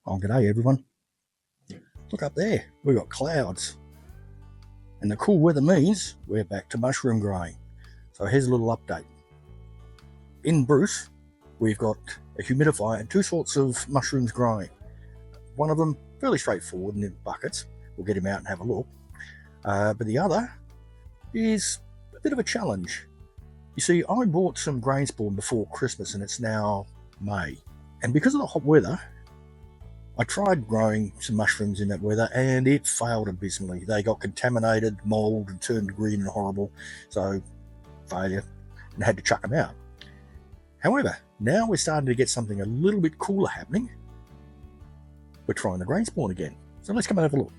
Oh, g'day everyone. Look up there, we've got clouds. And the cool weather means we're back to mushroom growing. So here's a little update. In Bruce, we've got a humidifier and two sorts of mushrooms growing. One of them fairly straightforward and in buckets. We'll get him out and have a look. But the other is a bit of a challenge. You see, I bought some grain spawn before Christmas and it's now May. And because of the hot weather, I tried growing some mushrooms in that weather and it failed abysmally. They got contaminated, mold, and turned green and horrible. So, failure, and had to chuck them out. However, now we're starting to get something a little bit cooler happening. We're trying the grain spawn again. So let's come and have a look.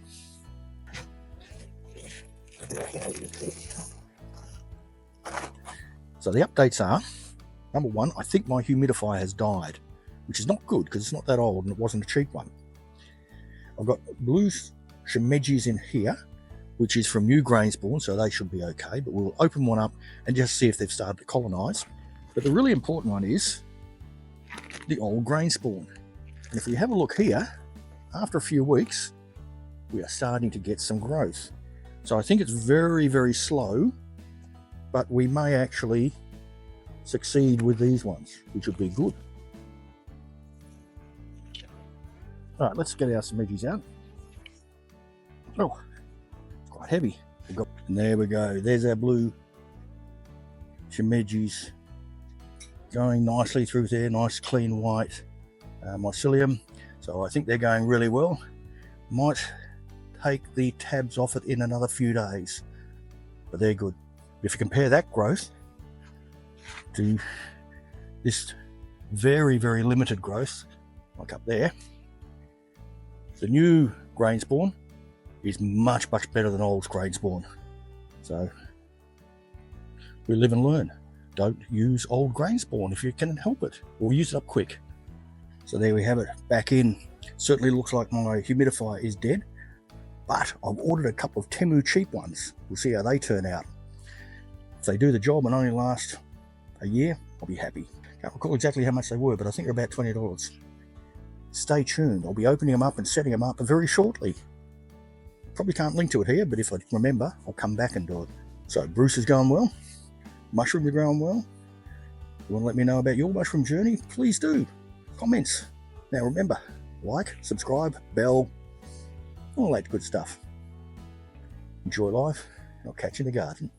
So the updates are, number one, I think my humidifier has died, which is not good because it's not that old and it wasn't a cheap one. I've got blue shimeji's in here, which is from new grain spawn, so they should be okay, but we'll open one up and just see if they've started to colonize. But the really important one is the old grain spawn. And if we have a look here, after a few weeks, we are starting to get some growth. So I think it's very, very slow, but we may actually succeed with these ones, which would be good. All right, let's get our shimeji's out. Oh, it's quite heavy. And there we go. There's our blue shimeji's going nicely through there. Nice, clean white mycelium. So I think they're going really well. Might take the tabs off it in another few days, but they're good. If you compare that growth to this very, very limited growth, like up there, the new grain spawn is much, much better than old grain spawn. So we live and learn. Don't use old grain spawn if you can help it, or use it up quick. So there we have it, back in. Certainly looks like my humidifier is dead, but I've ordered a couple of Temu cheap ones. We'll see how they turn out. If they do the job and only last a year, I'll be happy. Can't recall exactly how much they were, but I think they're about $20. Stay tuned. I'll be opening them up and setting them up very shortly. Probably can't link to it here, but if I remember, I'll come back and do it. So Bruce is going well. Mushrooms are growing well. You want to let me know about your mushroom journey? Please do. Comments. Now remember, like, subscribe, bell, all that good stuff. Enjoy life. I'll catch you in the garden.